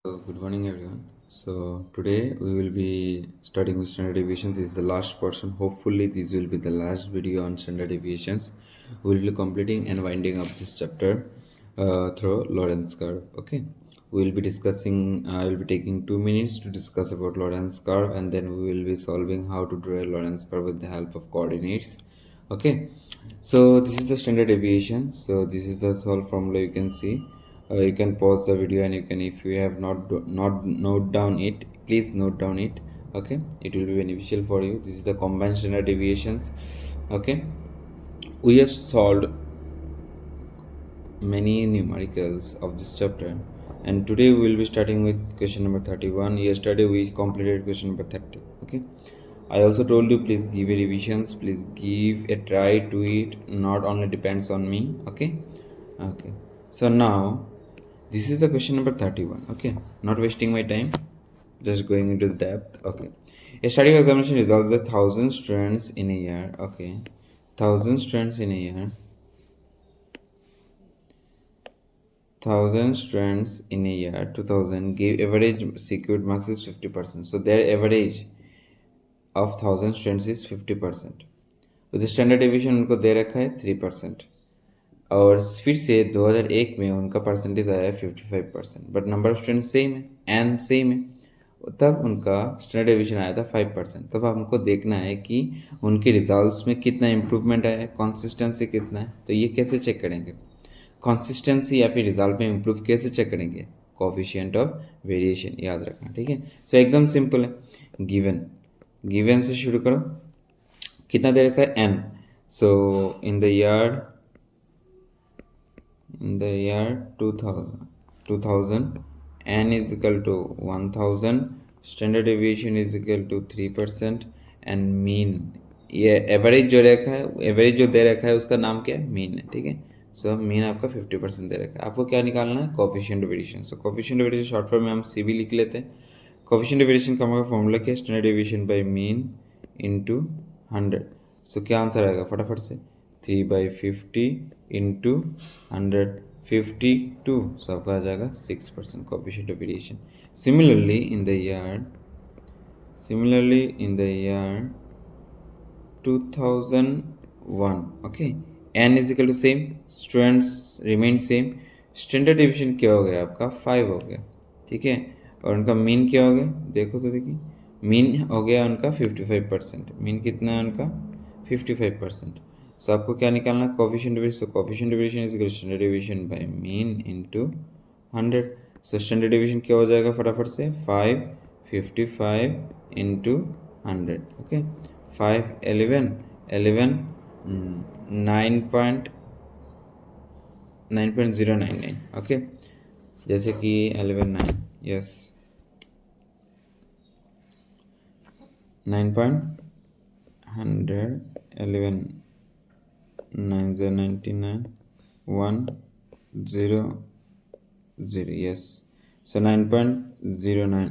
Good morning, everyone. So today we will be studying with standard deviation. This is the last portion. Hopefully, this will be the last video on standard deviations. We will be completing and winding up this chapter through Lorentz curve. Okay, we will be discussing. I will be taking 2 minutes to discuss about Lorentz curve, and then we will be solving how to draw a Lorentz curve with the help of coordinates. Okay, so this is the standard deviation. So this is the solve formula. You can see. You can pause the video and you can, if you have not note down it, please note down it. Okay, it will be beneficial for you. This is the combined standard deviations. Okay, we have solved many numericals of this chapter, and today we will be starting with question number 31. Yesterday we completed question number 30. Okay, I also told you, please give a revisions, please give a try to it, not only depends on me. Okay, so now this is the question number 31. Okay, not wasting my time, just going into the depth. Okay, a study examination results that 1,000 students in a year. Okay, 1,000 students in a year. 1,000 students in a year, 2,000 gave average secured marks is 50%. So their average of 1,000 students is 50%. तो the standard deviation उनको दे रखा है 3%. और फिर से 2001 में उनका percentage आया है 55%, but number of student same है, एन सेम है, तब उनका स्टैंडर्ड डेविएशन आया था 5%. तब हमको देखना है कि उनके रिजल्ट्स में कितना इम्प्रूवमेंट आया है, कंसिस्टेंसी कितना है. तो ये कैसे चेक करेंगे, कंसिस्टेंसी या फिर रिजल्ट में इम्प्रूव कैसे चेक करेंगे, कोफिशिएंट ऑफ वेरिएशन याद रखना. ठीक है, सो एकदम सिंपल है. गिवन से शुरू करो. कितना दे रखा है, N. So in the year 2000 n is equal to 1000, standard deviation is equal to 3% and mean, ये एवरेज जो रखा है, एवरेज जो दे रखा है उसका नाम क्या है, मीन है. ठीक है, सो मीन आपका 50% दे रखा है. आपको क्या निकालना है, coefficient of variation. So coefficient of variation short form में हम सीवी लिख लेते हैं. कोफिशिएंट ऑफ वेरिएशन का हमारा फॉर्मूला क्या है, standard deviation by mean into 100. So क्या आंसर आएगा फटाफट से, 3/50 इंटू 100, 52. सो आपका आ जाएगा 6% coefficient of variation. Similarly in the year 2001, okay, n is equal to same, students remain same, standard division क्या हो गया आपका 5 हो गया. ठीक है, और उनका मीन क्या हो गया, देखो तो देखिए, मीन हो गया उनका 55%. मीन कितना है उनका, 55%. सो आपको क्या निकालना, coefficient division. So coefficient division is equal to standard division by mean into 100. So standard division क्या हो जाएगा फटाफट से, 555 इंटू 100. ओके, 5 11 9.099. ओके, जैसे कि 11 9, यस 9.100 11 9 99 100, यस. सो 9.09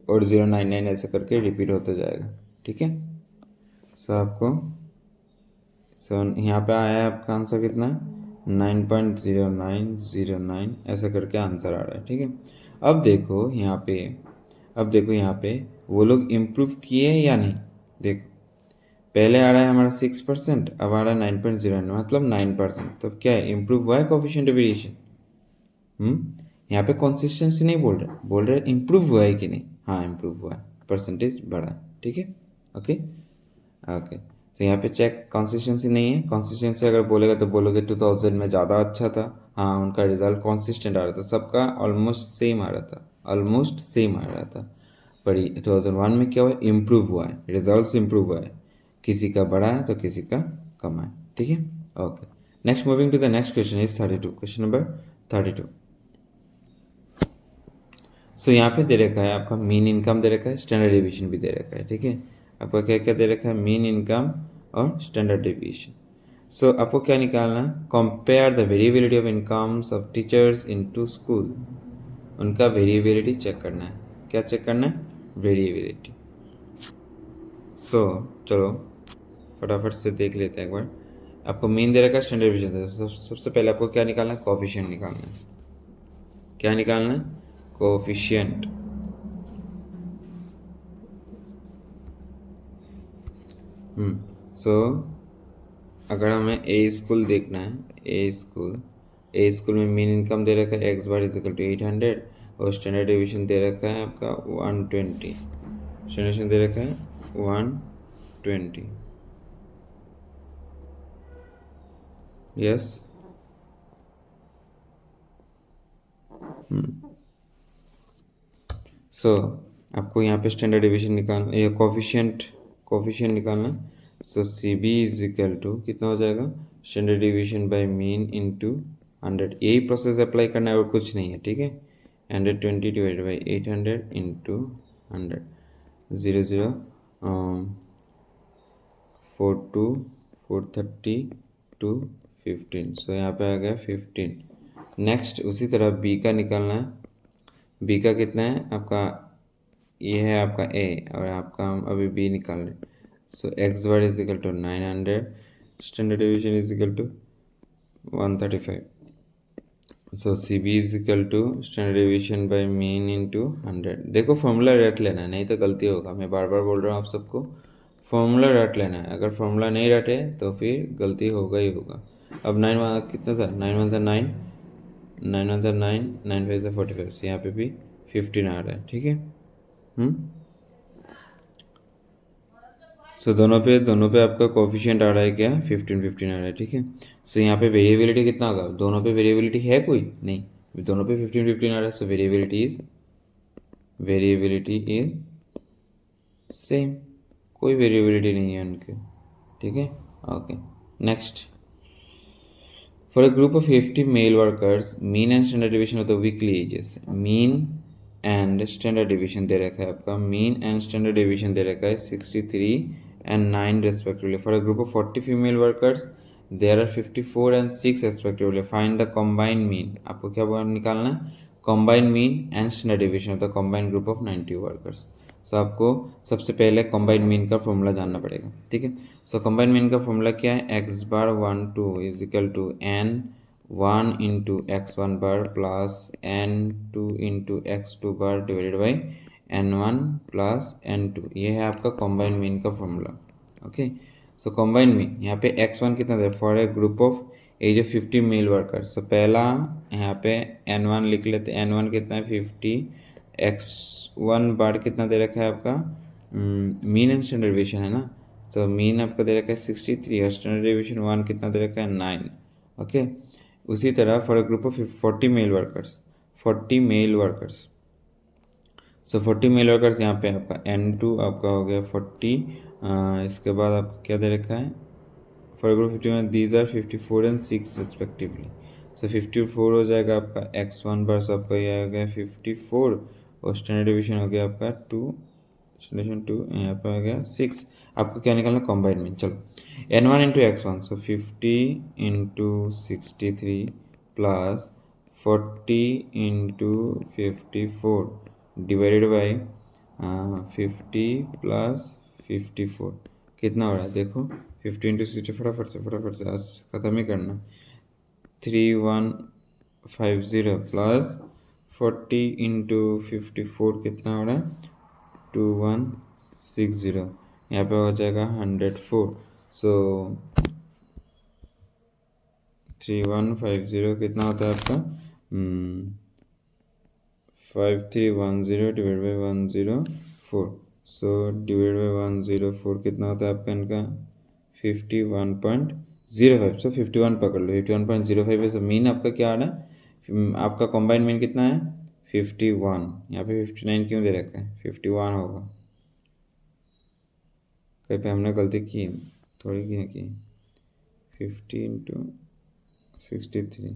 और 099 ऐसे करके रिपीट होता जाएगा. ठीक है, सो आपको यहाँ पे आया है आपका आंसर कितना है, 9.0909 ऐसा करके आंसर आ रहा है. ठीक है, अब देखो यहाँ पे वो लोग इम्प्रूव किए या नहीं. देखो पहले आ रहा है हमारा 6%, अब आ रहा है 9.09, मतलब 9%. तो क्या है, इम्प्रूव हुआ है कोफिशिएंट ऑफ वेरिएशन. यहाँ पे कंसिस्टेंसी नहीं बोल रहे इम्प्रूव हुआ है कि नहीं. हाँ, इम्प्रूव हुआ है, परसेंटेज बढ़ा है. ठीक है, ओके. तो यहाँ पे चेक कंसिस्टेंसी नहीं है. कंसिस्टेंसी अगर बोलेगा तो बोलोगे 2000 में ज़्यादा अच्छा था. हाँ, उनका रिजल्ट कंसिस्टेंट आ रहा था, सबका ऑलमोस्ट सेम आ रहा था. पर 2001 में क्या हुआ, इम्प्रूव हुआ है, रिजल्ट इम्प्रूव हुआ है, किसी का बढ़ा है तो किसी का कम है. ठीक है, okay. Next, moving to the next question is 32. Question number 32. So यहाँ पे दे रखा है आपका मीन इनकम दे रखा है, स्टैंडर्ड डेविएशन भी दे रखा है. ठीक है, आपका क्या क्या दे रखा है, मीन इनकम और स्टैंडर्ड डेविएशन. सो आपको क्या निकालना है, compare the variability of incomes of teachers in two school. उनका वेरिएबिलिटी चेक करना है. क्या चेक करना है, वेरिएबिलिटी. सो चलो फटाफट से देख लेते हैं एक बार. आपको मीन दे रखा है, स्टैंडर्ड डेविएशन दे रखा है. सबसे पहले आपको क्या निकालना है, कोफिशिएंट निकालना है. क्या निकालना है, कोफिशिएंट। सो अगर हमें ए स्कूल देखना है, ए स्कूल में मीन इनकम दे रखा है एक्स बार इजिकल टू 800 और स्टैंडर्ड डिवीजन दे रखा है आपका 120, स्टैंडर्ड दे रखा है 120। यस। सो आपको यहाँ पे स्टैंडर्ड डिवीजन निकालना, ये कोफिशिएंट निकालना। So C V is equal to कितना हो जाएगा, standard division by mean into 100। यही प्रोसेस अप्लाई करना है और कुछ नहीं है, ठीक है। 120 डिवाइडेड बाई 800 इंटू 100, 0 0 4 2 430 2 15। सो यहाँ पे आ गया 15। नेक्स्ट उसी तरह बी का निकालना है। बी का कितना है आपका, ये है आपका ए और आपका हम अभी बी निकाल रहे हैं। So x bar is equal to 900, standard division is equal to 135। So C V is equal to standard division by mean into 100। देखो फॉर्मूला रट लेना है, नहीं तो गलती होगा। मैं बार बार बोल रहा हूँ आप सबको, फॉर्मूला रट लेना है। अगर फॉर्मूला नहीं रटे तो फिर गलती होगा ही होगा। अब 9 कितना था, 9 1 9, 9 1 9, 9 5 45। यहाँ पे भी 15 आ रहा है, ठीक है। सो दोनों पे आपका कोफिशिएंट आ रहा है क्या, 15 15 आ रहा है, ठीक है। सो यहाँ पे वेरिएबिलिटी कितना होगा, दोनों पे वेरिएबिलिटी है कोई नहीं, दोनों पे 15 15 आ रहा है। सो वेरिएबिलिटी इज सेम, कोई वेरिएबिलिटी नहीं है उनके, ठीक है। Okay next, for a group of 50 male workers mean and standard division of the weekly wages, mean and standard division दे रखा है आपका, मीन एंड स्टैंडर्ड डिवीजन दे रखा है 63 and 9 respectively. For a group of 40 female workers there are 54 and 6 respectively. Find the combined mean, आपको क्या निकालना है, combined mean and standard division of the combined group of 90 workers. So आपको सबसे पहले कॉम्बाइंड मीन का फॉर्मूला जानना पड़ेगा, ठीक है। सो कॉम्बाइंड मीन का फॉर्मूला क्या है, x bar 1 2 is equal to n 1 into x 1 bar plus n 2 into x 2 bar divided by n 1 plus n 2। ये है आपका कॉम्बाइंड मीन का formula, okay. So combined mean यहाँ पे एक्स 1 कितना था, for a group of age of 50 male worker. So पहला यहाँ पे एन 1 लिख लेते, एन 1 कितना है 50, एक्स 1 बार कितना दे रखा है आपका, मीन एंड स्टैंडर्ड डिवीजन है ना। तो मीन आपका दे रखा है 63 और स्टैंडर्ड डिवीजन 1 कितना दे रखा है 9, ओके। उसी तरह for a group of 40 male workers, 40 male workers. So 40 male workers यहाँ पे आपका N2 आपका हो गया 40। इसके बाद आपका क्या दे रखा है, for group 51 these are 54 and 6 respectively. So 54 हो जाएगा आपका x1 बार, सो आपका ये आ गया 54 और स्टैंडर्ड डिवीजन हो गया आपका 2, स्टैंडर्ड 2 यहाँ पे आ गया 6। आपको क्या निकालना, कॉम्बाइंड मीन। चलो n1 into x1, so 50 into 63 plus 40 into 54 divided by 50 plus 54 कितना हो रहा है देखो, 50 इंटू 60, फटाफट से आज ख़त्म ही करना। 3150 प्लस 40 इंटू 54 कितना हो रहा है 2160, यहाँ पे हो जाएगा 104। सो 3150 कितना होता है आपका 5310 divide by 104। So divide by 104 कितना होता है आपका इनका 51.05। सो 51 पकड़ लो, 51.05 है। सो मीन आपका क्या आ रहा है, आपका कॉम्बाइंड मीन कितना है 51। यहाँ पे 59 क्यों दे रखा है, 51 होगा। कहीं पे हमने गलती की थोड़ी की 50 इंटू 63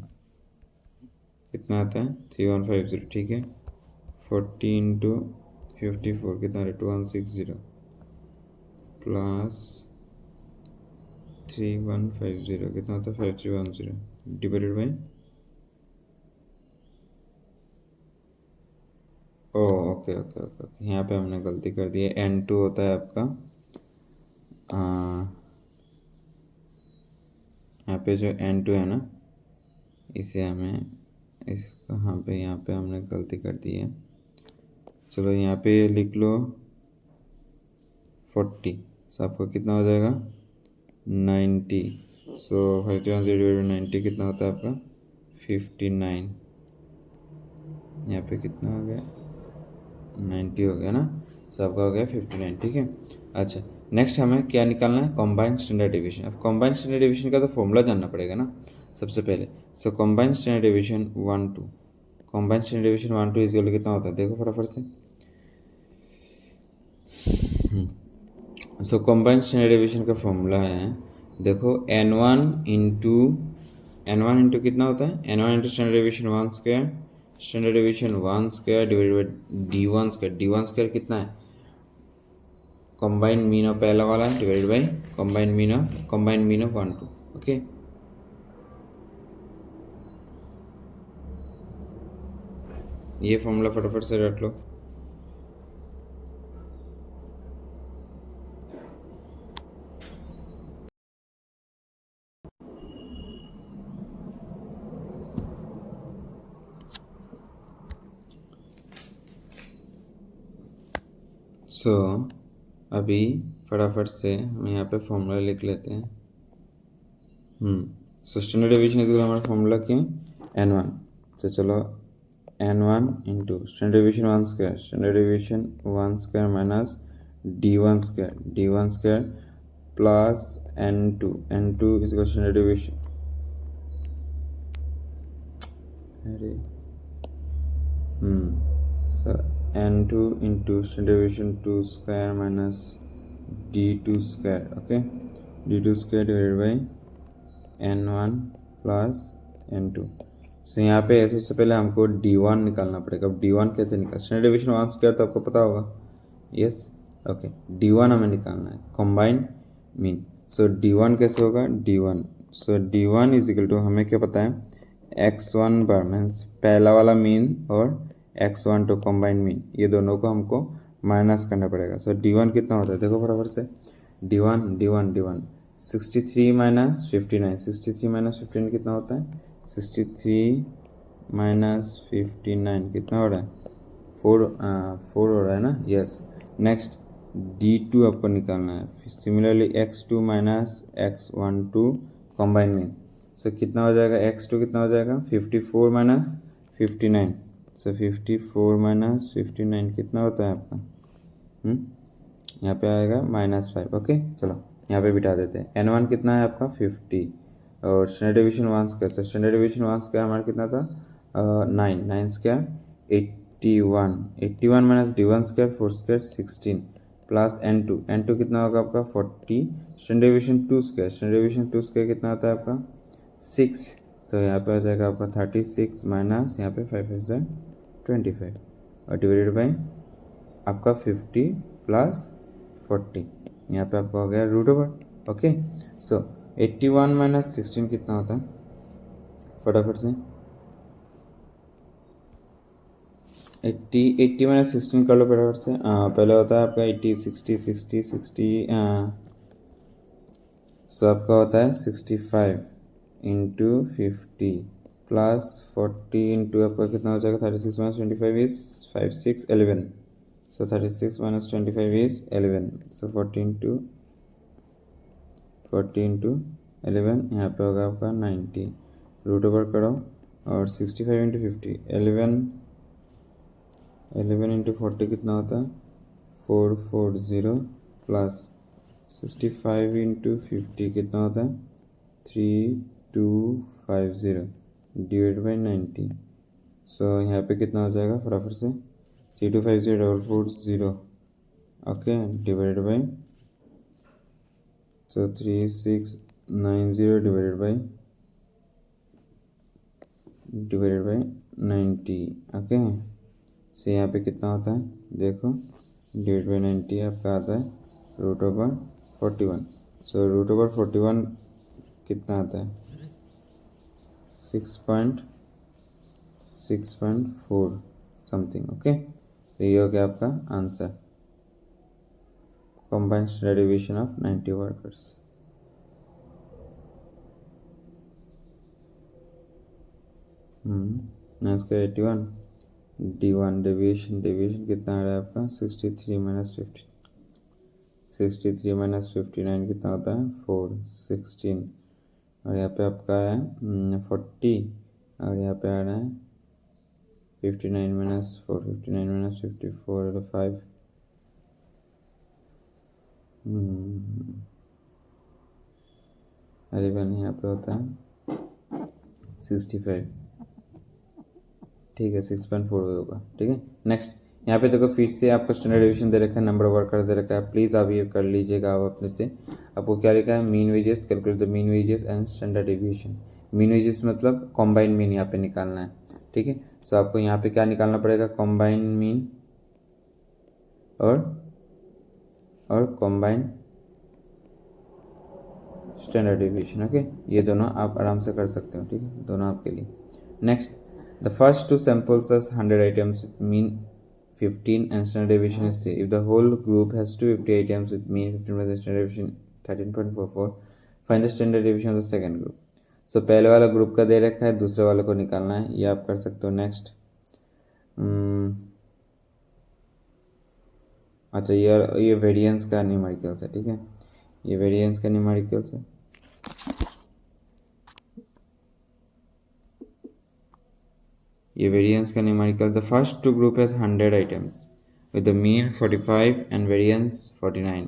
कितना आता है 3150, ठीक है। 40 इंटू 54 कितना है 2160 प्लस 3150 कितना होता है 5310 डिवाइडेड बाई, ओ ओके ओके ओके ओके, यहाँ पे हमने गलती कर दी है। N2 होता है आपका यहाँ पे जो N2 है ना, इसे हमें इस यहाँ पे हमने गलती कर दी है। चलो यहाँ पे लिख लो 40, सो आपका कितना हो जाएगा 90। सो 51/90 कितना होता है आपका 59। यहाँ पे कितना हो गया 90 हो गया ना, सो आपका हो गया 59। ठीक है। अच्छा, नेक्स्ट हमें क्या निकालना है, कॉम्बाइंड स्टैंडर्ड डेविएशन। अब कॉम्बाइंड स्टैंडर्ड डेविएशन का तो फॉर्मूला जानना पड़ेगा ना सबसे पहले। So combined standard deviation 1 2, combined standard deviation 1 2 is कितना होता है, देखो फटाफट से। सो कॉम्बाइंड स्टैंडर्ड डेविएशन का फॉर्मूला है, देखो n1 इंटू कितना होता है, n1 into standard deviation 1 square, standard deviation 1 square divided by d1 square. d1 square कितना है, कॉम्बाइंड मीन ऑफ पहला वाला divided by combined mean of 1 2। Okay, ये फॉर्मूला फटाफट से रट लो। सो अभी फटाफट से हम यहाँ पे फॉर्मूला लिख लेते हैं। सो स्टैंडर्ड डेविएशन इज हमारा फॉर्मूला क्या है, n1। तो चलो n1 into standard deviation 1 square, standard deviation 1 square minus d1 square plus n2 is standard deviation, अरे सो n2 into standard deviation 2 square minus d2 square. Okay, d2 square divided by n1 plus n2। सो यहाँ पे सबसे पहले हमको d1 निकालना पड़ेगा। अब d1 कैसे निकाल, स्टैंडर्ड डेविएशन 1 स्क्वायर तो आपको पता होगा, यस। ओके, d1 हमें निकालना है, कॉम्बाइंड मीन। सो d1 कैसे होगा, d1 इज इक्वल टू, हमें क्या पता है, x1 बार मीन्स पहला वाला मीन और x1 टू कॉम्बाइंड मीन, ये दोनों को हमको माइनस करना पड़ेगा। सो d1 कितना होता है, देखो बराबर से d1 63 माइनस 59, 63 माइनस 59 कितना होता है, 63 माइनस 59 कितना हो रहा है, 4 हो रहा है ना, यस। नेक्स्ट d2 आपको निकालना है, similarly x2 minus x1 to combine mean. So कितना हो जाएगा, x2 कितना हो जाएगा 54 माइनस 59। सो 54 माइनस 59 कितना होता है आपका, यहाँ पे आएगा -5। ओके, चलो यहाँ पे बिठा देते हैं। n1 कितना है आपका 50 और स्टैंडर्ड डेविएशन 1 स्क्वायर, तो स्टैंडर्ड डेविएशन 1 स्क्वायर हमारा कितना था 9 square 81 minus d1 square 4 square 16 plus n2 कितना होगा आपका 40, स्टैंडर्ड डेविएशन 2 स्क्वायर कितना होता है आपका 6, तो यहाँ पे आ जाएगा आपका 36 माइनस यहाँ पे 5 5 से 25 और डिवाइडेड बाई आपका 50 प्लस 40, यहाँ पे आपका हो गया रूट ओवर। ओके, सो 81 माइनस 16 कितना होता है, फटाफट से 80 माइनस 16 कर लो फटाफट से। पहले होता है आपका 80 60 60 60, सो आपका होता है 65 इंटू 50 प्लस 40 इंटू आपका कितना हो जाएगा 36 minus 25 is 5 6 11, so 36 minus 25 is 11, so 40 into 11 यहाँ पे होगा आपका 90, रूट ओवर करो और 65 इंटू 50 11 इंटू 40 कितना होता है 440 प्लस 65 इंटू 50 कितना होता है 3250 डिवाइड बाई 90। सो यहाँ पे कितना हो जाएगा फटाफट से 3250 okay divide by, so 3690 divided by 90। Okay, so यहाँ पे कितना होता है देखो, डिवाइड बाई 90 आपका आता है root over 41। So root over 41 कितना आता है 6.4 समथिंग। ओके, तो ये हो गया आपका answer, combined standard deviation of 90 workers. ना इसका 81 D1 डेविएशन कितना आ रहा है आपका 63 माइनस 50, 63 माइनस 59 कितना होता है 4, 16, और यहाँ पे आपका है 40, और यहाँ पे आ रहा है 59 माइनस 4, 59 माइनस 54 और 5, 11 यहाँ पे होता है 65, ठीक है 6.4 होगा, ठीक है। नेक्स्ट यहाँ पे देखो फिर से आपको स्टैंडर्ड डेविएशन दे रखा है, नंबर ऑफ वर्कर्स दे रखा है, प्लीज़ आप ये कर लीजिएगा आप अपने से। आपको क्या लिखा है, mean wages, calculate the mean wages and standard deviation. Mean wages मतलब कॉम्बाइन मीन यहाँ पे निकालना है, ठीक है। सो आपको यहाँ पे क्या निकालना पड़ेगा, कॉम्बाइन मीन और कॉम्बाइन स्टैंडर्ड डेविएशन, ओके। ये दोनों आप आराम से कर सकते हो, ठीक है, दोनों आपके लिए। Next, the first two samples has 100 items with mean 15 and standard deviation is 3. If the whole group has 250 items with mean 15 plus standard deviation 13.44, find the standard deviation of the second group. So पहले वाला group का दे रखा है, दूसरे वाले को निकालना है, ये आप कर सकते हो। नेक्स्ट, अच्छा ये वेरिएंस का न्यूमेरिकल्स है, ठीक है, ये वेरिएंस का न्यूमेरिकल्स है। ये वेरिएंस का numerical, the first two group has 100 items with the mean 45 and variance 49.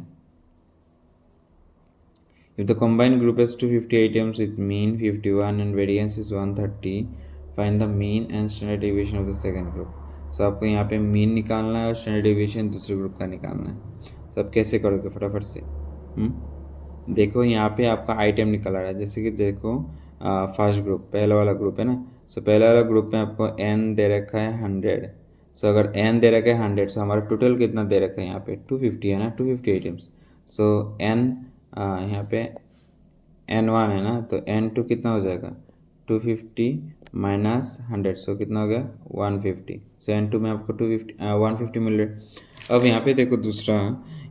If the combined group has 250 items with mean 51 and variance is 130, find the mean and standard deviation of the second group. So आपको यहाँ पे mean निकालना है और standard deviation दूसरे group का निकालना है। सब कैसे करोगे फटाफट से, देखो यहाँ पे आपका आइटम निकल आ रहा है, जैसे कि देखो फर्स्ट ग्रुप पहला वाला ग्रुप है ना। सो पहले वाला ग्रुप में आपको n दे रखा है 100। सो अगर n दे रखा है 100, सो हमारा टोटल कितना दे रखा है यहाँ पे 250 है ना, 250 आइटम्स। सो n यहाँ पे n1 है ना, तो n2 कितना हो जाएगा 250 माइनस 100, सो कितना हो गया 150। सो n2 में आपको 150 मिल रहा है। अब यहाँ पे देखो दूसरा,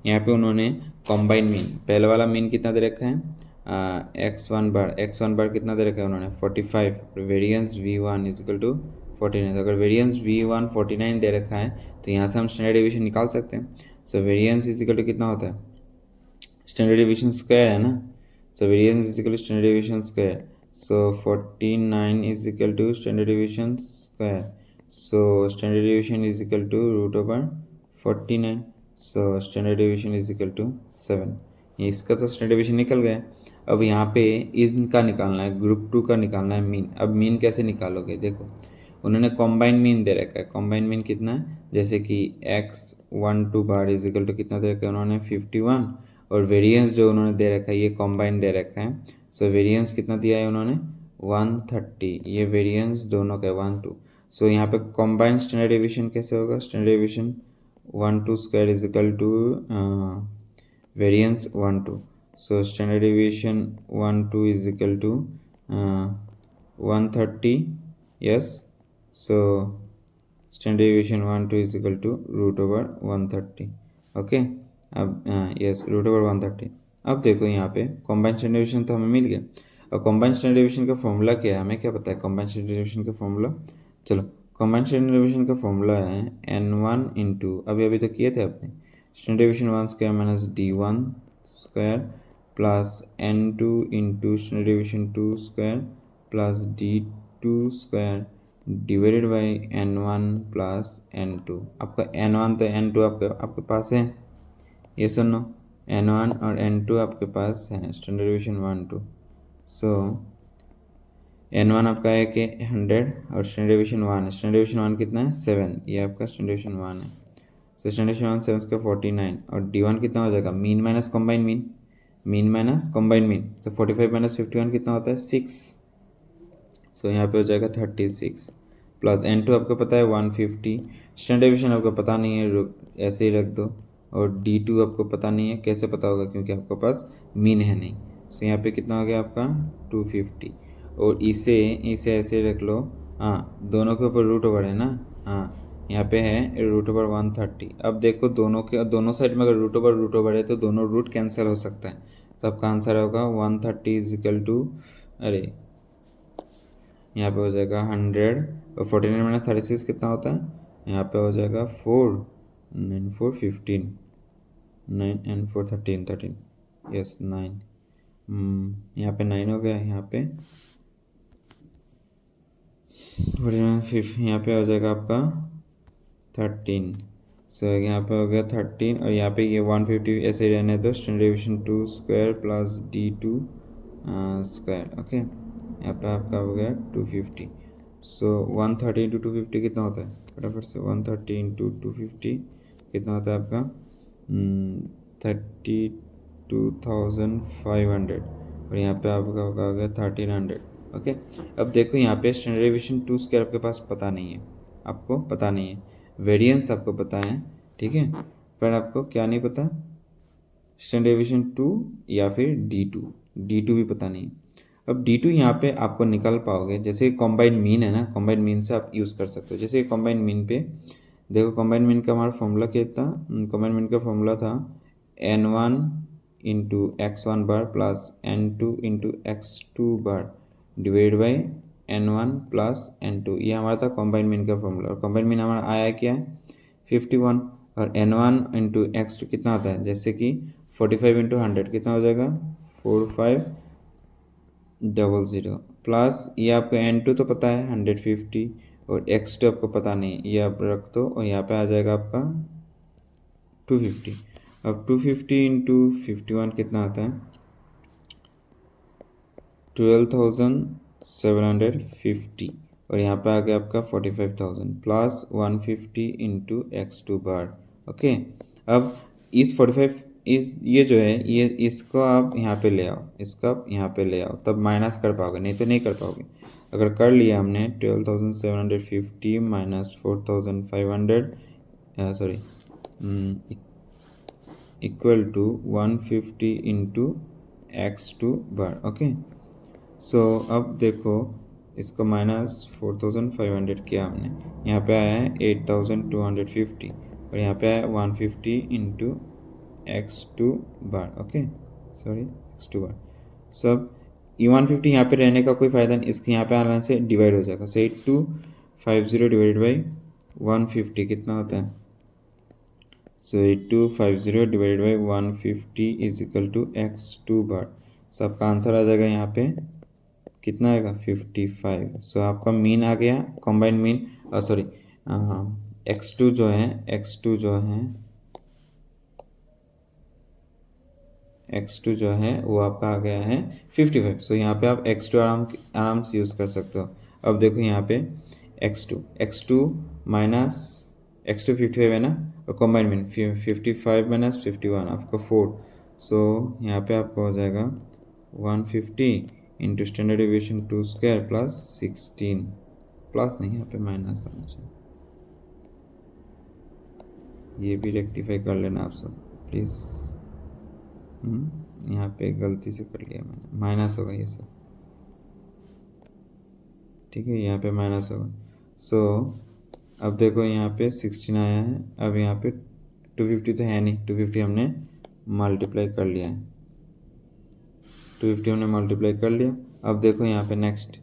यहाँ पे उन्होंने कॉम्बाइन मीन, पहले वाला मीन कितना दे रखा है x1 बार कितना दे रखा है उन्होंने 45, वेरिएंस v1 इजिकल टू 49। अगर वेरिएंस v1 49 दे रखा है तो यहाँ से हम स्टैंडर्ड डेविएशन निकाल सकते हैं। सो वेरिएंस इजिकल टू कितना होता है, स्टैंडर्ड डेविएशन स्क्वायर है ना। So variance is equal to standard deviation square, so 49 is equal to standard deviation square, so standard deviation is equal to root over 49, so standard deviation is equal to 7। इसका तो standard deviation निकल गया। अब यहाँ पे इनका निकालना है, ग्रुप 2 का निकालना है मीन। अब मीन कैसे निकालोगे, देखो उन्होंने कॉम्बाइन मीन दे रखा है। कॉम्बाइन मीन कितना है, जैसे कि x12 bar is equal to कितना दे रखा है उन्होंने 51, और वेरिएंस जो उन्होंने दे रखा है ये कॉम्बाइन दे रखा है। सो वेरिएंस कितना दिया है उन्होंने 130, ये वेरिएंस दोनों का 1 2। सो यहाँ पे कॉम्बाइन स्टैंडर्ड डेविएशन कैसे होगा, standard deviation 1 2 square is equal to variance 1 2। So standard deviation 1 2 is equal to 130, yes. So standard deviation 1 2 is equal to root over 130, okay। अब yes root over 130। अब देखो यहाँ पे कॉम्बाइंड स्टैंडर्ड डेविएशन तो हमें मिल गया। और कॉम्बाइंड स्टैंडर्ड डेविएशन का फॉर्मूला क्या है, हमें क्या पता है कॉम्बाइंड स्टैंडर्ड डेविएशन का फॉर्मूला। चलो कॉम्बाइंड स्टैंडर्ड डेविएशन का फॉर्मूला है n1 इंटू अभी तो किए थे आपने, standard deviation 1 square minus d1 square plus n2 into standard deviation 2 square plus d2 square divided by n1 plus n2। आपका n1 तो n2 आपके पास है, ये सुनो n1 और n2 आपके पास है, स्टैंडर्ड डेविएशन 1 2। सो n1 आपका है कि 100 और स्टैंडर्ड डेविएशन 1, स्टैंडर्ड डेविएशन 1 कितना है 7, ये आपका स्टैंडर्ड डेविएशन 1 है। सो स्टैंडर्ड डेविएशन 1 7 का 49, और d1 कितना हो जाएगा mean minus combine mean, mean minus combine mean. So 45 minus 51 कितना होता है 6, सो यहाँ पे हो जाएगा 36, प्लस n2 आपको पता है 150, स्टैंडर्ड डेविएशन आपको पता नहीं है, ऐसे ही रख दो, और d2 आपको पता नहीं है, कैसे पता होगा क्योंकि आपके पास मीन है नहीं। सो यहाँ पे कितना हो गया आपका 250, और इसे ऐसे रख लो, हाँ दोनों के ऊपर रूट ओवर है ना, हाँ यहाँ पे है रूट ओवर 130। अब देखो दोनों साइड में अगर रूट ओवर है तो दोनों रूट कैंसिल हो सकता है, तो आपका आंसर होगा 130 इज इक्वल टू, अरे यहाँ पे हो जाएगा 100 और 49 माइनस 36 कितना होता है यहाँ पे हो जाएगा 4, 9 4 15, 9 एंड 4 13, 13, यस 9, यहाँ पे 9 हो गया, यहाँ पे यहाँ पे हो जाएगा आपका 13। सो यहाँ पे हो गया 13 और यहाँ पे ये 150 ऐसे रहने दो, standard deviation 2 square plus D2 square. Okay, यहाँ पे आपका हो गया 250। सो 130 इंटू 250 कितना होता है, फटाफट से 130 इंटू 250 कितना होता है आपका 32,500 और यहाँ पे आपका हो गया 1300। ओके, अब देखो यहाँ पे स्टैंडर्ड डेविएशन 2 स्क्वायर आपके पास पता नहीं है, आपको पता नहीं है, वेरिएंस आपको पता है, ठीक है, पर आपको क्या नहीं पता, स्टैंडर्ड डेविएशन 2 या फिर D2 भी पता नहीं। अब D2 यहाँ पे आपको निकाल पाओगे, जैसे कॉम्बाइंड मीन है ना, कॉम्बाइंड मीन से आप यूज़ कर सकते हो। जैसे कॉम्बाइंड मीन पे देखो, कॉम्बाइंड मीन का हमारा फॉर्मूला क्या था, कॉम्बाइंड मीन का फॉर्मूला था N1 into X1 bar plus N2 into X2 bar divide by N1 plus N2, ये हमारा था कॉम्बाइंड मीन का फॉर्मूला। और कॉम्बाइंड मीन हमारा आया क्या है 51, और N1 इंटू X2 कितना आता है, जैसे कि 45 इंटू 100 कितना हो जाएगा 4500 प्लस ये आपको N2 तो पता है 150 और X2 आपको पता नहीं, ये आप रख दो और यहाँ पे आ जाएगा आपका 250। अब 250 इंटू 51 कितना आता है 12,750 और यहाँ पे आ गया आपका 45,000 प्लस 150 इंटू X2 बार। ओके, अब इस 45 ये जो है ये इसको आप यहाँ पे ले आओ, इसका आप यहाँ पे ले आओ, तब माइनस कर पाओगे, नहीं तो नहीं कर पाओगे। अगर कर लिया हमने 12,750 minus 4,500 sorry equal to 150 into X2 बार। ओके, सो अब देखो इसको माइनस 4,500 किया हमने, यहाँ पे आया है 8,250 और यहाँ पे आया 150 इंटू X2 बार। ओके, सॉरी X2 बार। सब ये 150 यहाँ पे रहने का कोई फ़ायदा नहीं, इसके यहाँ पे आने से डिवाइड हो जाएगा। सो 8250 डिवाइड बाई 150 कितना होता है, so 8250 divide by 150 is equal to X2 bar. So आपका आंसर आ जाएगा यहाँ पे कितना आएगा 55। सो आपका मीन आ गया, कॉम्बाइंड मीन, सॉरी X2 जो है X2 जो है वो आपका आ गया है 55। सो यहाँ पे आप X2 आराम से यूज़ कर सकते हो। अब देखो यहाँ पे X2 माइनस X2 55 है ना, और कॉम्बाइंड मीन 55 माइनस 51 आपका 4। सो यहाँ पे आपका हो जाएगा 150 into standard deviation 2 square plus 16, plus नहीं यहाँ पे माइनस आना चाहिए, ये भी रेक्टिफाई कर लेना आप सब प्लीज़। यहाँ पे गलती से कर लिया मैंने, माइनस होगा ये सब, ठीक है, यहाँ पे माइनस होगा। सो अब देखो यहाँ पे 16 आया है, अब यहाँ पे 250 तो है नहीं, 250 हमने मल्टीप्लाई कर लिया है, 250 हमने मल्टीप्लाई कर लिया। अब देखो यहाँ पे नेक्स्ट,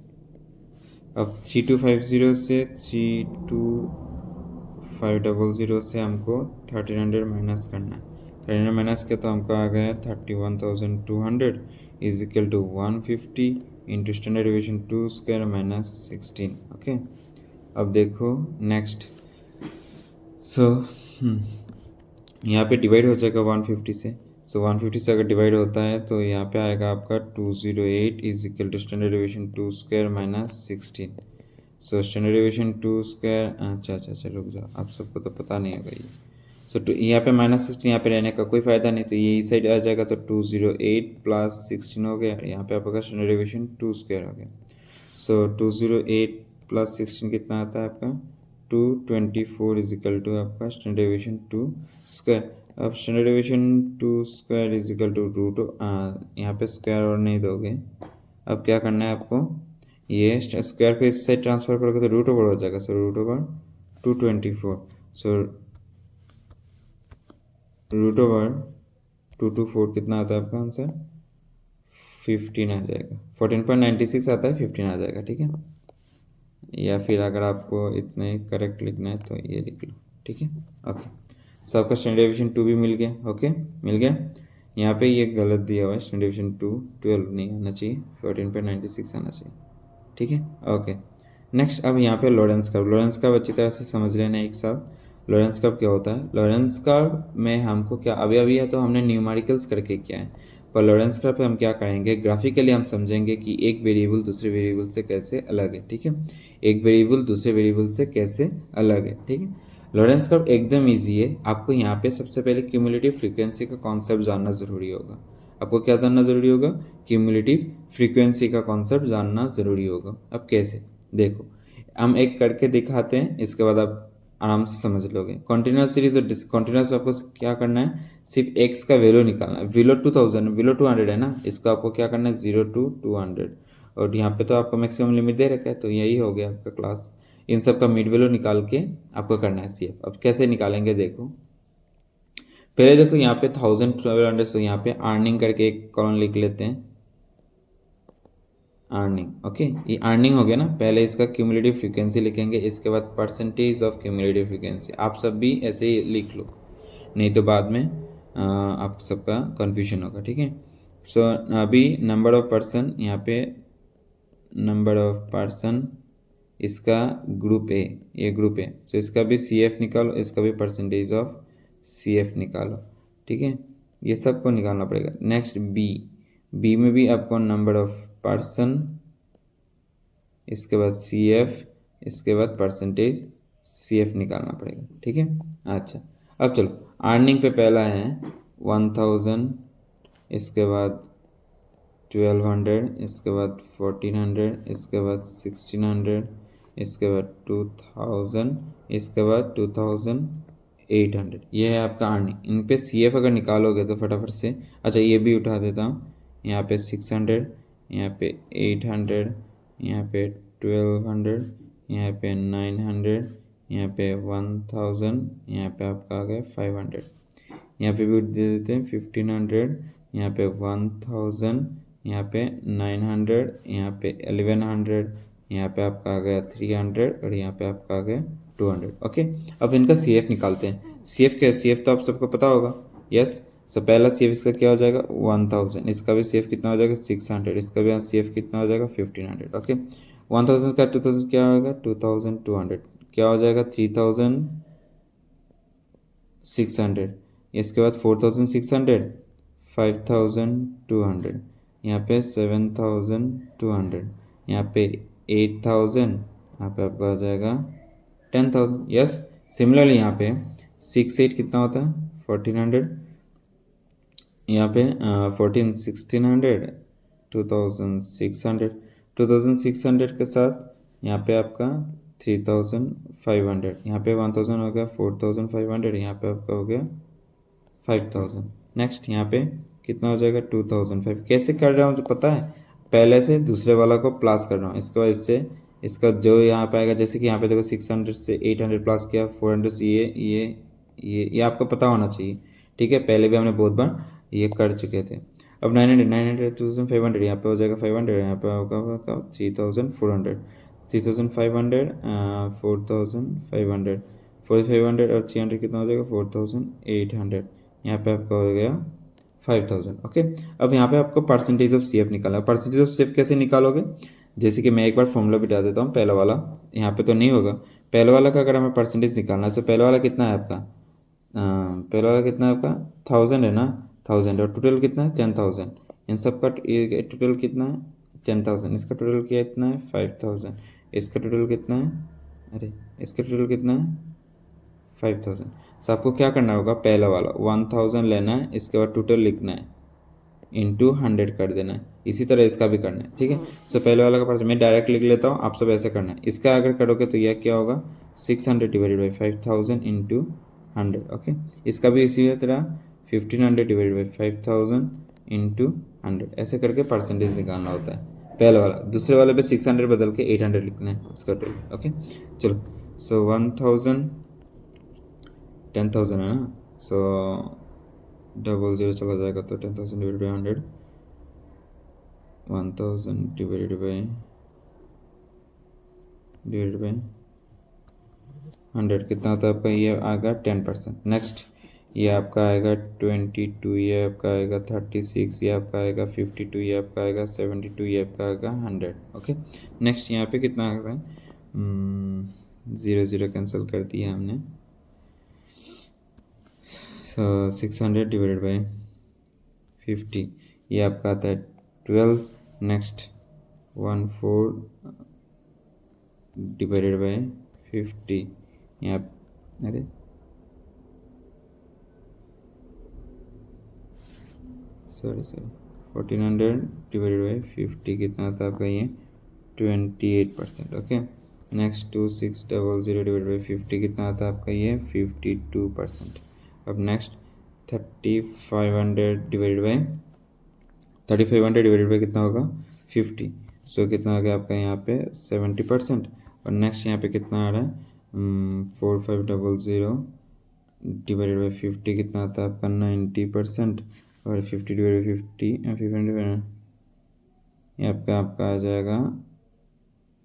अब 3250 से 32500 से हमको 1300 माइनस करना है। 1300 माइनस किया तो हमको आ गया 31,200 is equal to 150 into standard deviation 2 square minus 16। Okay, अब देखो नेक्स्ट, सो यहाँ पे डिवाइड हो जाएगा 150 से। सो 150 से अगर डिवाइड होता है तो यहाँ पे आएगा आपका 208 is equal to standard deviation 2 square minus 16। So standard deviation 2 square, अच्छा रुक जाओ, आप सबको तो पता नहीं होगा ये। सो यहाँ पे माइनस 16 यहाँ पे रहने का कोई फ़ायदा नहीं, तो ये इस साइड आ जाएगा, तो 208 प्लस 16 हो गया, यहाँ पे आपका स्टैंडर्ड डेविएशन 2 स्क्वायर हो गया। सो 208 प्लस 16 कितना आता है आपका 224 इज इक्वल टू आपका स्टैंडर्ड डेविएशन 2 स्क्वायर। अब standard deviation 2 square is equal to root, यहाँ पे स्क्वायर और नहीं दोगे, अब क्या करना है आपको, ये स्क्वायर को इस साइड ट्रांसफर करोगे तो रूट ओवर हो जाएगा। So root over 224, so root over 224 कितना आता है आपका आंसर 15 आ जाएगा, 14.96 आता है, 15 आ जाएगा, ठीक है। या फिर अगर आपको इतने करेक्ट लिखना है तो ये लिख लो, ठीक है। ओके, सो आपका स्टैंडर्ड डिवीजन 2 भी मिल गया। ओके, मिल गया। यहाँ पे ये गलत दिया हुआ है, स्टैंडर्ड डिवीजन 2 12 नहीं आना चाहिए, 14.96 आना चाहिए, ठीक है। ओके, नेक्स्ट अब यहाँ पे लॉरेंस कर्व। लॉरेंस कर्व अच्छी तरह से समझ लेना एक साथ। लॉरेंस कर्व क्या होता है? लॉरेंस कर्व में हमको क्या अभी अभी है तो हमने न्यूमेरिकल्स करके किया है, पर लॉरेंस कर्व पे हम क्या करेंगे, ग्राफिकली हम समझेंगे कि एक वेरिएबल दूसरे वेरिएबल से कैसे अलग है, ठीक है। एक वेरिएबल दूसरे वेरिएबल से कैसे अलग है, ठीक है। लॉरेंस कर्व एकदम ईजी है। आपको यहाँ पे सबसे पहले क्यूमुलेटिव फ्रीक्वेंसी का कॉन्सेप्ट जानना ज़रूरी होगा। आपको क्या जानना ज़रूरी होगा? क्यूमुलेटिव फ्रीक्वेंसी का कॉन्सेप्ट जानना ज़रूरी होगा। अब कैसे, देखो हम एक करके दिखाते हैं, इसके बाद आप आराम से समझ लोगे। कॉन्टिन्यूस सीरीज और डिसकॉन्टिन्यूस आपको क्या करना है, सिर्फ एक्स का वैल्यू निकालना है। विलो 2000, विलो 200 है ना, इसको आपको क्या करना है 0 to 200, और यहाँ पे तो आपको मैक्सिमम लिमिट दे रखा है, तो यही हो गया आपका क्लास। इन सब का मिड वैल्यू निकाल के आपको करना है सीएफ। अब कैसे निकालेंगे देखो, पहले देखो यहाँ पे 1000 1200, तो यहाँ पे अर्निंग करके एक कॉलम लिख लेते हैं, अर्निंग। ओके, ये अर्निंग हो गया ना। पहले इसका क्यूमुलेटिव फ्रीक्वेंसी लिखेंगे, इसके बाद परसेंटेज ऑफ क्यूमुलेटिव फ्रीक्वेंसी। आप सब भी ऐसे ही लिख लो, नहीं तो बाद में आप सबका कन्फ्यूजन होगा, ठीक है। सो अभी नंबर ऑफ पर्सन, यहाँ पे नंबर ऑफ पर्सन, इसका ग्रुप ए, ये ग्रुप है, सो इसका भी सी एफ निकालो, इसका भी परसेंटेज ऑफ सी एफ निकालो, ठीक है। ये सबको निकालना पड़ेगा। नेक्स्ट बी, बी में भी आपको नंबर ऑफ पर्सन, इसके बाद सी एफ, इसके बाद परसेंटेज सी एफ निकालना पड़ेगा, ठीक है। अच्छा, अब चलो अर्निंग पे पहला है 1000, इसके बाद 1200, इसके बाद 1400, इसके बाद 1600, इसके बाद 2000, इसके बाद 2800। ये है आपका अर्निंग। इन पे सी एफ अगर निकालोगे तो फटाफट से, अच्छा ये भी उठा देता हूँ, यहाँ पे 600, यहाँ पे 800, यहाँ पे 1200, यहाँ पे 900, यहाँ पे 1000, यहाँ पे आपका आ गया 500। यहाँ पे भी दे देते हैं 1500, यहाँ पे 1000, यहाँ पे 900, यहाँ पे 1100, यहाँ पे आपका आ गया 300, और यहाँ पे आपका आ गया 200। ओके, अब इनका सी एफ निकालते हैं। सी एफ क्या है? सी एफ तो आप सबको पता होगा, यस। सो पहला सी एफ इसका क्या हो जाएगा 1000, इसका भी सी एफ कितना हो जाएगा 600, इसका भी सी एफ कितना हो जाएगा 1500। ओके, 1000 का 2000 क्या होगा 2200, क्या हो जाएगा 3600, इसके बाद 4600, 5200, यहाँ पे 7200, यहाँ पे 8000, यहाँ पे आपका आ जाएगा 10000, यस। सिमिलरली यहाँ पे 68 कितना होता है 1400, यहाँ पे 1600, 2600, 2600 के साथ यहाँ पे आपका 3500, यहाँ पे 1000 हो गया 4500, यहाँ पे आपका हो गया 5000। नेक्स्ट यहाँ पे कितना हो जाएगा 2005। कैसे कर रहा हूँ जो पता है, पहले से दूसरे वाला को प्लस कर रहा हूँ, इसके बाद इससे इसका जो यहाँ पे आएगा, जैसे कि यहाँ पे देखो 600 से 800 प्लस किया, 400 से ये आपको पता होना चाहिए, ठीक है। पहले भी हमने बहुत बार ये कर चुके थे। अब 900 2500, यहाँ पे हो जाएगा 500, यहाँ पे होगा 3400, 3500, 4500, 4500 और 300 कितना हो जाएगा 4800, यहाँ पे आपका हो गया 5000। ओके, अब यहाँ पे आपको परसेंटेज ऑफ सी एफ निकालना है। परसेंटेज ऑफ सी एफ कैसे निकालोगे, जैसे कि मैं एक बार फॉर्मूला बिठा देता हूँ। पहला वाला यहाँ पे तो नहीं होगा, पहले वाला का अगर हमें परसेंटेज निकालना है तो पहले वाला कितना है आपका, पहले वाला कितना है आपका 1000 है ना, 1000, और टोटल कितना है 10000। इन सब का टोटल कितना है 10000, इसका टोटल कितना है 5000, इसका टोटल कितना है, अरे इसका टोटल कितना है 5000। सो आपको क्या करना होगा, पहला वाला 1000 लेना है, इसके बाद टोटल लिखना है, इंटू 100 कर देना है। इसी तरह इसका भी करना है, ठीक है। सो पहले वाला का परसेंट मैं डायरेक्ट लिख लेता हूँ, आप सब ऐसे करना है। इसका अगर करोगे तो यह क्या होगा 600 डिवाइडेड बाई 5000 इंटू 100। ओके, इसका भी इसी तरह 1500 डिवाइडेड बाई 5000 इंटू 100, ऐसे करके परसेंटेज निकालना होता है। पहले वाला, दूसरे वाले पे 600 बदल के 800 लिखना है इसका टोटल। ओके, चलो। सो 1000 10000 है ना, सो 00 चला जाएगा तो 10000 divided by 100, 1000 divided by divided by 100 कितना होता है आपका, ये आएगा 10%। नेक्स्ट ये आपका आएगा 22, ये आपका आएगा 36, ये आपका आएगा 52, ये आपका आएगा 72, ये आपका आएगा 100। ओके, नेक्स्ट यहाँ पे कितना आ रहा है, 0 0 कैंसिल कर दिया हमने। सो 600 डिवाइडेड बाई 50, ये आपका आता है 12। नेक्स्ट 14 डिवाइडेड बाई 50, यहाँ अरे सॉरी 1400 डिवाइडेड बाई 50 कितना था आपका, ये 28%। ओके, नेक्स्ट 2600 डिवाइडेड बाई 50 कितना आता है आपका, ये 52%। अब नेक्स्ट 3500 डिवाइडेड बाई कितना होगा, 50। सो कितना हो गया आपका यहाँ पे 70%। और नेक्स्ट यहाँ पे कितना आ रहा है, 4500 डिवाइडेड बाई 50 कितना आता है आपका 90%। और 50 डिवाइडेड बाई 50 ये आपका आ जाएगा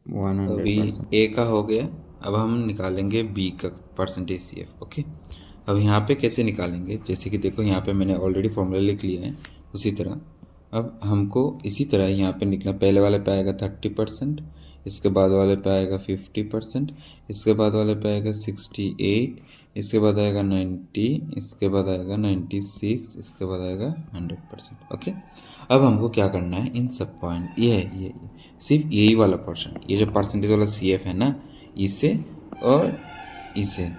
100%। ए का हो गया। अब हम निकालेंगे बी का परसेंटेज सी एफ। ओके, अब यहाँ पे कैसे निकालेंगे, जैसे कि देखो यहाँ पे मैंने ऑलरेडी फॉर्मूला लिख लिया है, उसी तरह अब हमको इसी तरह यहाँ पे निकला। पहले वाले पे आएगा 30%, इसके बाद वाले पे आएगा 50%, इसके बाद वाले पे आएगा 68, इसके बाद आएगा 90, इसके बाद आएगा 96, इसके बाद आएगा 100%। ओके, अब हमको क्या करना है, इन सब पॉइंट ये सिर्फ यही वाला पोर्शन, ये जो परसेंटेज वाला सी एफ है ना, इसे और इसे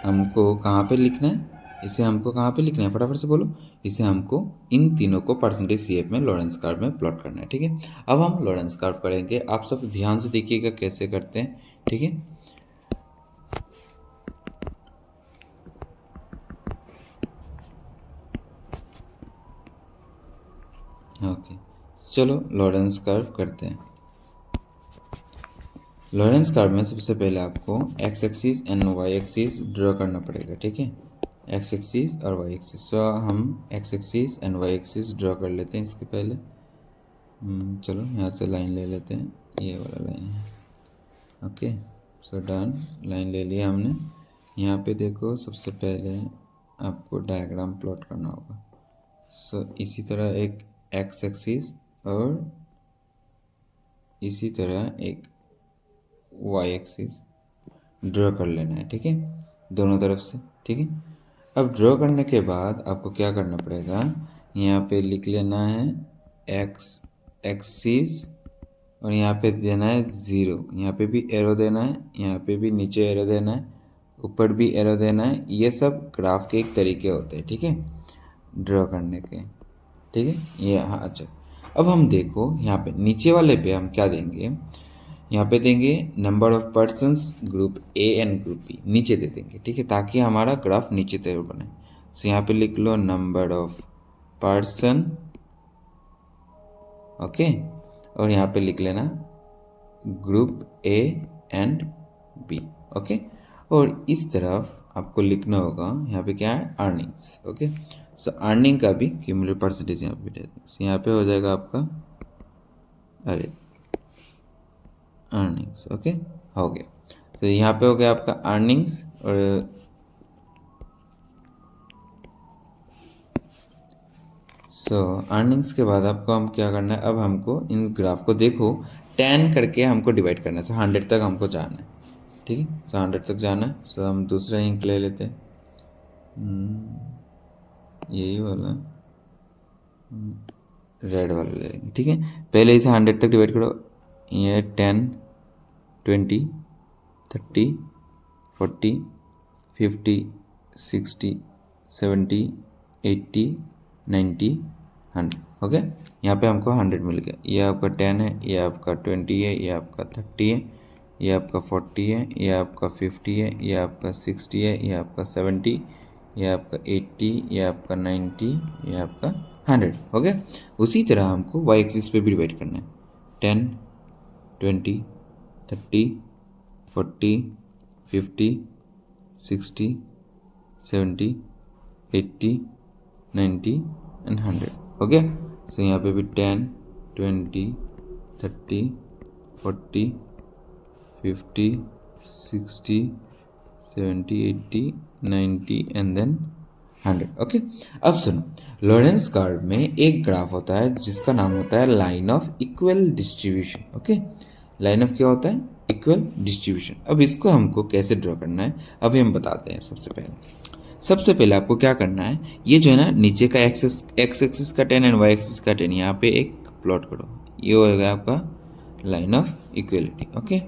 हमको कहाँ पे लिखना है, इसे हमको कहाँ पे लिखना है, फटाफट से बोलो। इसे हमको इन तीनों को परसेंटेज सी एफ में लॉरेंस कर्व में प्लॉट करना है। ठीक है, अब हम लॉरेंस कर्व करेंगे, आप सब ध्यान से देखिएगा कैसे करते हैं। ठीक है, ओके, चलो लॉरेंस कर्व करते हैं। लॉरेंस कर्व में सबसे पहले आपको X axis and Y axis draw करना पड़ेगा। ठीक है, एक्स एक्सिस और वाई एक्सिस। सो हम X axis and Y axis draw कर लेते हैं इसके पहले। चलो यहाँ से लाइन ले लेते हैं, ये वाला लाइन है। ओके, सो डन, लाइन ले लिया हमने। यहाँ पे देखो सबसे पहले आपको डायग्राम प्लॉट करना होगा। सो इसी तरह एक एक्स एक्सिस और इसी तरह एक वाई एक्सिस ड्रॉ कर लेना है। ठीक है, दोनों तरफ से। ठीक है, अब ड्रॉ करने के बाद आपको क्या करना पड़ेगा, यहाँ पे लिख लेना है एक्स एक्सिस और यहाँ पे देना है 0, यहाँ पे भी एरो देना है, यहाँ पे भी नीचे एरो देना है, ऊपर भी एरो देना है। ये सब ग्राफ के एक तरीके होते हैं। ठीक है, ड्रॉ करने के। ठीक है, ये हाँ। अच्छा, अब हम देखो यहाँ पे नीचे वाले पे हम क्या देंगे, यहाँ पे देंगे number of persons group A and group B, नीचे दे देंगे। ठीक है, ताकि हमारा ग्राफ नीचे तरफ बने। सो यहाँ पे लिख लो नंबर ऑफ पर्सन। ओके, और यहाँ पे लिख लेना group A and B. Okay, और इस तरफ आपको लिखना होगा यहाँ पे क्या है, अर्निंग्स। ओके, सो अर्निंग का भी क्यूमुलेटिव परसेंटेज यहाँ पे दे देंगे। यहाँ पे हो जाएगा आपका अरे अर्निंग्स। ओके, हो गया। तो यहाँ पे हो गया आपका अर्निंग्स। और सो अर्निंग्स के बाद आपको हम क्या करना है, अब हमको इन ग्राफ को देखो 10 करके हमको डिवाइड करना है। सो 100 तक हमको जाना है। ठीक है, सो 100 तक जाना है। सो हम दूसरा इंक ले लेते हैं, यही वाला रेड वाला ले लेंगे। ठीक है, पहले इसे 100 तक डिवाइड करो। ये 10 20 30 40 50 60 70 80 90 100। ओके, यहाँ पे हमको 100 मिल गया। ये आपका 10 है, ये आपका 20 है, ये आपका 30 है, ये आपका 40 है, ये आपका 50 है, ये आपका 60 है, ये आपका 70, ये आपका 80, ये आपका 90, ये आपका 100। हो गया। उसी तरह हमको वाई एक्सिस पे भी डिवाइड करना है। 10 20 30 40 50 60 70 80 90 एंड 100। हो गया। सो यहाँ पे भी 10 20 30 40 50, 60, 70, 80, 90 एंड देन 100। ओके, अब सुनो, लॉरेंस कर्व में एक ग्राफ होता है जिसका नाम होता है line of equal distribution. Okay, line of क्या होता है? Equal distribution. अब इसको हमको कैसे ड्रॉ करना है अभी हम बताते हैं। सबसे पहले आपको क्या करना है, ये जो है ना नीचे का एक्स एक्सिस का 10 एंड वाई एक्सिस का 10 यहाँ पे एक प्लॉट करो। ये होगा आपका लाइन ऑफ इक्वलिटी। ओके,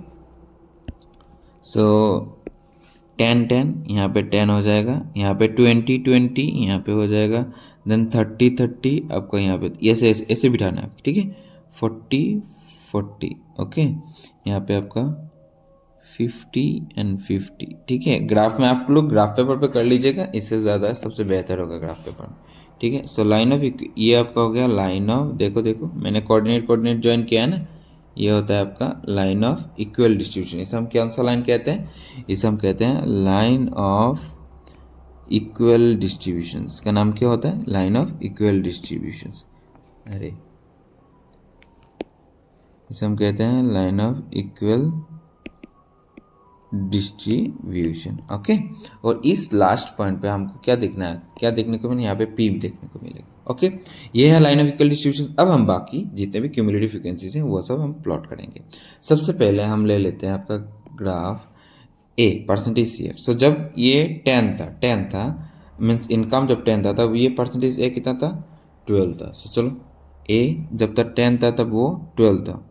सो 10 10 यहाँ पे 10 हो जाएगा, यहाँ पे 20 20 यहाँ पे हो जाएगा, देन 30 30 आपको यहाँ पे ऐसे ऐसे ऐसे बिठाना है, ठीक है। 40 40 ओके, यहाँ पे आपका 50 एंड 50, ठीक है। ग्राफ में आप लोग ग्राफ पेपर पे कर लीजिएगा, इससे ज़्यादा सबसे बेहतर होगा ग्राफ पेपर में, ठीक है। सो लाइन ऑफ, ये आपका हो गया लाइन ऑफ, देखो देखो मैंने कोऑर्डिनेट ज्वाइन किया है ना, ये होता है आपका लाइन ऑफ इक्वल डिस्ट्रीब्यूशन। इसे हम कौन सा लाइन कहते हैं? इसे हम कहते हैं लाइन ऑफ इक्वल डिस्ट्रीब्यूशन। इसका नाम क्या होता है? Line of equal distribution. अरे इसे हम कहते हैं line of equal distribution. Okay, और इस लास्ट पॉइंट पे हमको क्या देखना है, क्या देखने को मिलेगा? यहाँ पे पी देखने को मिलेगा। ओके, ये है लाइन ऑफ इक्वल डिस्ट्रीब्यूशन। अब हम बाकी जितने भी क्यूमुलेटिव फ्रीक्वेंसीज हैं वो सब हम प्लॉट करेंगे। सबसे पहले हम ले लेते हैं आपका graph A percentage C F. So जब ये 10 था मीन्स इनकम जब 10 था तब ये परसेंटेज ए कितना था? 12 था। सो चलो, ए जब तक 10 था तब वो 12 था।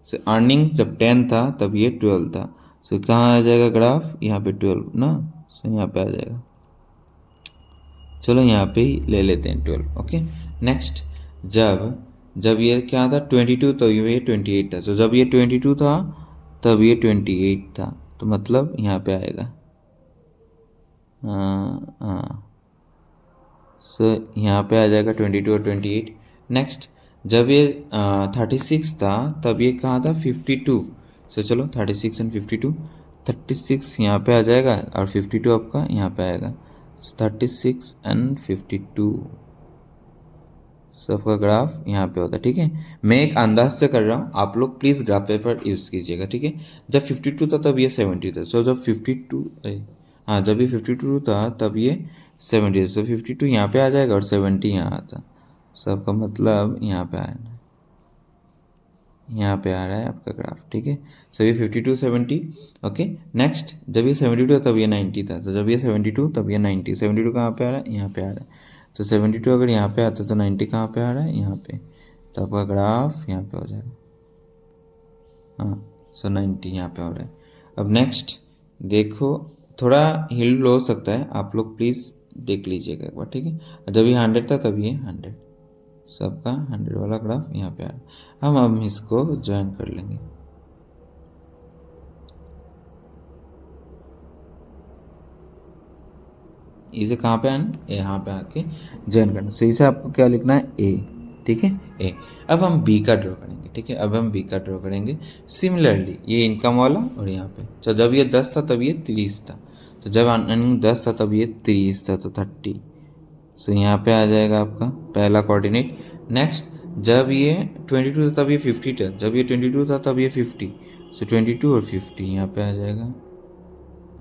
सो अर्निंग्स जब 10 था तब ये 12 था। सो कहाँ आ जाएगा ग्राफ? यहाँ पे 12 ना, सो यहाँ पे आ जाएगा। चलो यहाँ पे ही ले लेते हैं 12। ओके, नेक्स्ट, जब ये क्या था 22 तो ये 28 था। तो जब ये 22 था तब ये 28 था, तो मतलब यहाँ पे आएगा। सो यहाँ पे आ जाएगा 22 और 28। नेक्स्ट, जब ये 36 था तब ये कहाँ था? 52। सो चलो 36 एंड 52, 36 यहाँ पे आ जाएगा और 52 आपका यहाँ पे आएगा। 36 एंड 52 सबका ग्राफ यहाँ पे होता है, ठीक है। मैं एक अंदाज से कर रहा हूँ, आप लोग प्लीज़ ग्राफ पेपर यूज़ कीजिएगा, ठीक है। जब 52 था तब ये 70 था। सो जब 52 हाँ जब ये 52 था तब ये 70 था। सो 52 यहाँ पे आ जाएगा और 70 यहाँ आता। सबका मतलब यहाँ पे आया, यहाँ पे आ रहा है आपका ग्राफ, ठीक है। सो ये 52 70। ओके, नेक्स्ट, जब ये 72 था तब ये 90 था। तो जब ये 72 तब ये 90, 72 कहाँ पे आ रहा है? यहाँ पे आ रहा है। तो 72 अगर यहाँ पे आता तो 90 कहाँ पे आ रहा है? यहाँ पे। तो आपका ग्राफ यहाँ पे हो जाएगा। हाँ, सो 90 यहाँ पे हो रहा है। अब नेक्स्ट देखो, थोड़ा हिल हो सकता है, आप लोग प्लीज़ देख लीजिएगा एक बार, ठीक है। जब ये 100 था तब ये 100, सबका 100 वाला ग्राफ यहाँ पे आ रहा है। हम इसको ज्वाइन कर लेंगे। इसे कहाँ पे आना? यहाँ पे आके ज्वाइन करना। सो इसे आपको क्या लिखना है? ए, ठीक है, ए। अब हम बी का ड्रॉ करेंगे, ठीक है। अब हम बी का ड्रॉ करेंगे सिमिलरली, ये इनकम वाला और यहाँ पे। तो जब ये 10 था तब ये 30 था। तो जब अर्निंग 10 था तब ये 30 था, तो 30। सो यहाँ पे आ जाएगा आपका पहला कोऑर्डिनेट। नेक्स्ट, जब ये 22 था तब ये 50 था। जब ये 22 था तब ये 50। सो 22 और 50 यहाँ पे आ जाएगा।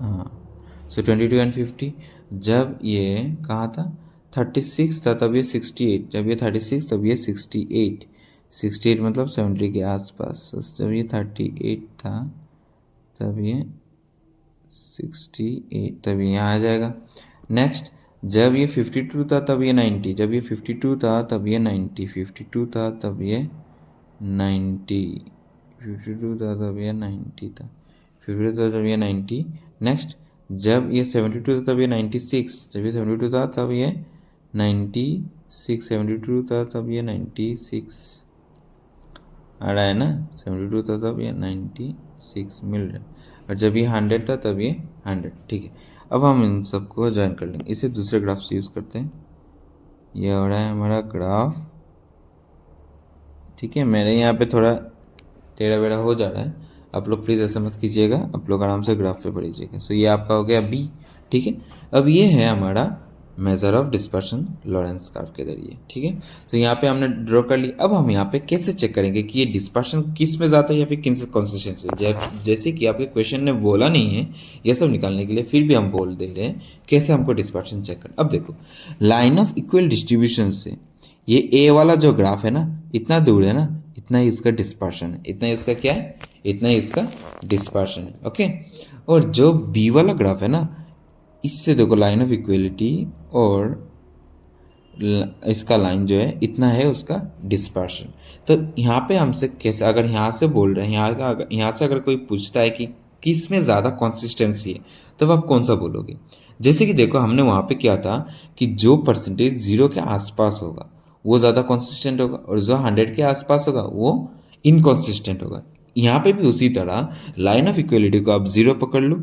हाँ, सो 22 एंड 50। जब ये कहाँ था? 36 था तब ये 68। जब ये 36 तब ये 68। 68 मतलब 70 के आसपास। जब ये 38 था तब ये 68, तब यहाँ आ जाएगा। नेक्स्ट, जब ये 52 था तब ये 90। जब ये 52 था तब ये 90। 52 था तब ये 90। 52 था तब ये 90 था। 52 था तब ये 90। नेक्स्ट, जब ये 72 था तब ये 96। जब ये 72 था तब ये 96। 72 था तब ये 96 आ रहा है ना। 72 था तब ये 96 मिल रहा है। और जब ये 100 था तब ये 100, ठीक है। अब हम इन सबको ज्वाइन कर लेंगे। इसे दूसरे ग्राफ से यूज़ करते हैं। ये हो रहा है हमारा ग्राफ, ठीक है। मेरे यहाँ पे थोड़ा टेढ़ा बेढ़ा हो जा रहा है, आप लोग प्लीज़ ऐसा मत कीजिएगा, आप लोग आराम से ग्राफ पे पढ़िएगा। सो ये आपका हो गया बी, ठीक है। अब ये है हमारा measure of dispersion Lawrence curve के जरिए। ठीक है, तो यहाँ पे हमने ड्रॉ कर लिया। अब हम यहाँ पे कैसे चेक करेंगे कि ये डिस्पर्शन किस में ज़्यादा है या फिर किस कंसिस्टेंसी। जैसे कि आपके क्वेश्चन ने बोला नहीं है ये सब निकालने के लिए, फिर भी हम बोल दे रहे हैं कैसे हमको डिस्पर्शन चेक करना। अब देखो, लाइन ऑफ इक्वल डिस्ट्रीब्यूशन से ये ए वाला जो ग्राफ है ना, इतना दूर है ना, इतना ही इसका डिस्पर्शन है। इतना ही इसका क्या है, इतना ही इसका डिस्पर्शन है। ओके, और जो बी वाला ग्राफ है ना, इससे देखो लाइन ऑफ इक्वलिटी और इसका लाइन जो है इतना है उसका डिस्पर्शन। तो यहाँ पे हमसे कैसे, अगर यहाँ से बोल रहे हैं, यहाँ से अगर कोई पूछता है कि किस में ज़्यादा कंसिस्टेंसी है, तो आप कौन सा बोलोगे। जैसे कि देखो, हमने वहाँ पे क्या था कि जो परसेंटेज 0 के आसपास होगा वो ज़्यादा कंसिस्टेंट होगा, और जो 100 के आसपास होगा वो इनकॉन्सिस्टेंट होगा। यहाँ पे भी उसी तरह लाइन ऑफ इक्वलिटी को आप 0 पकड़ लो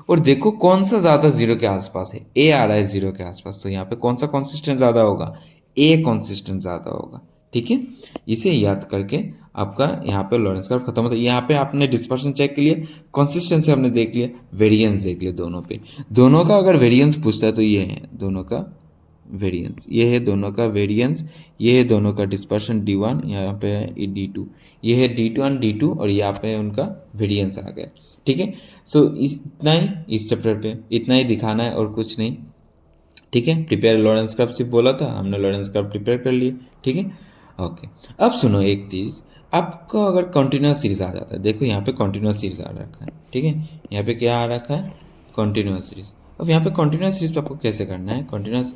और देखो कौन सा ज़्यादा 0 के आसपास है। ए आ रहा है 0 के आसपास, तो यहाँ पे कौन सा कॉन्सिस्टेंट ज़्यादा होगा, ए कॉन्सिस्टेंट ज़्यादा होगा। ठीक है, इसे याद करके आपका यहाँ पे लॉरेंस कर्व खत्म होता है। यहाँ पे आपने डिस्पर्शन चेक के लिए, कंसिस्टेंसी हमने देख लिया, वेरिएंस देख लिया दोनों पे। दोनों का अगर वेरिएंस पूछता है तो ये है दोनों का वेरिएंस, ये है दोनों का वेरिएंस, ये है दोनों का डिस्पर्शन D1, यहाँ पे है D2, ये है D1 D2, और यहाँ पे उनका वेरिएंस आ गया। ठीक है, सो इतना ही इस चैप्टर पे, इतना ही दिखाना है और कुछ नहीं। ठीक है, प्रिपेयर लॉरेंस कर्व सिर्फ बोला था, हमने लॉरेंस कर्व प्रिपेयर कर लिए। ठीक है, ओके। अब सुनो एक चीज़, आपको अगर कंटिन्यूस सीरीज आ जाता है, देखो यहाँ पे कंटिन्यूस सीरीज आ रखा है। ठीक है, यहाँ पे क्या आ रखा है, कंटिन्यूस सीरीज। अब यहाँ पे कंटिन्यूस सीरीज पे आपको कैसे करना है, कंटिन्यूस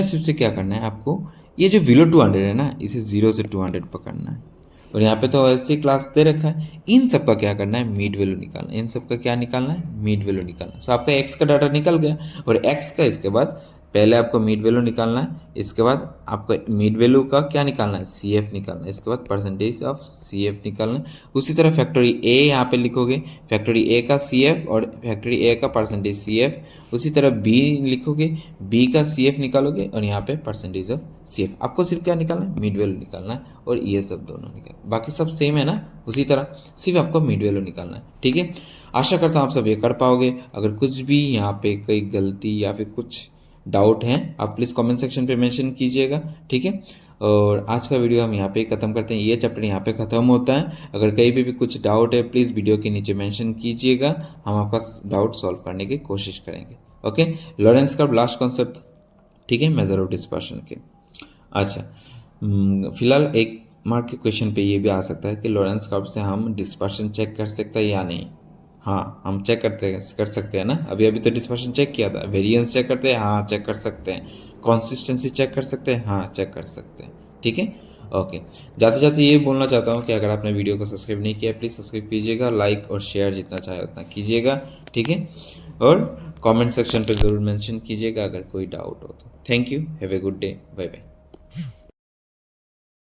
सीरीज से क्या करना है आपको, ये जो बिलो 200 है ना, इसे 0 से 200 पकड़ना है। और यहाँ पे तो ऐसे क्लास दे रखा है, इन सब का क्या करना है, मीड वैल्यू निकालना है। इन सब का क्या निकालना है, मीड वैल्यू निकालना है। सो आपका एक्स का डाटा निकल गया, और एक्स का इसके बाद पहले आपको मीड वैल्यू निकालना है, इसके बाद आपको मीड वैल्यू का क्या निकालना है, सी एफ निकालना है, इसके बाद परसेंटेज ऑफ सी एफ निकालना है। उसी तरह फैक्टरी ए यहाँ पे लिखोगे, फैक्टरी ए का सी एफ और फैक्टरी ए का परसेंटेज सी एफ। उसी तरह बी लिखोगे, बी का सी एफ निकालोगे, और यहाँ पे परसेंटेज ऑफ सी एफ। आपको सिर्फ क्या निकालना है, मीड वैल्यू निकालना है, और ये सब दोनों निकाल, बाकी सब सेम है ना, उसी तरह सिर्फ आपको मीड वैल्यू निकालना है। ठीक है, आशा करता हूँ आप सब ये कर पाओगे। अगर कुछ भी यहाँ पे कोई गलती या फिर कुछ डाउट हैं, आप प्लीज़ कमेंट सेक्शन पे मेंशन कीजिएगा। ठीक है, और आज का वीडियो हम यहाँ पे ख़त्म करते हैं, ये चैप्टर यहाँ पे ख़त्म होता है। अगर कहीं पे भी कुछ डाउट है, प्लीज़ वीडियो के नीचे मेंशन कीजिएगा, हम आपका डाउट सॉल्व करने की कोशिश करेंगे। Okay, Lawrence curve last concept, ठीक है, मेजर ऑफ डिस्पर्शन के। अच्छा, फिलहाल एक मार्क के क्वेश्चन पे ये भी आ सकता है कि लॉरेंस कर्व से हम डिस्पर्शन चेक कर सकते हैं या नहीं। हाँ, हम चेक कर सकते हैं ना, अभी अभी तो डिस्पर्शन चेक किया था। वेरिएंस चेक करते हैं, हाँ चेक कर सकते हैं। कंसिस्टेंसी चेक कर सकते हैं, हाँ चेक कर सकते हैं। ठीक है, ओके। जाते जाते ये बोलना चाहता हूँ कि अगर आपने वीडियो को सब्सक्राइब नहीं किया, प्लीज़ सब्सक्राइब कीजिएगा, लाइक और शेयर जितना चाहे उतना कीजिएगा। ठीक है, और कमेंट सेक्शन पर ज़रूर मेंशन कीजिएगा अगर कोई डाउट हो तो। Thank you, have a good day, bye bye.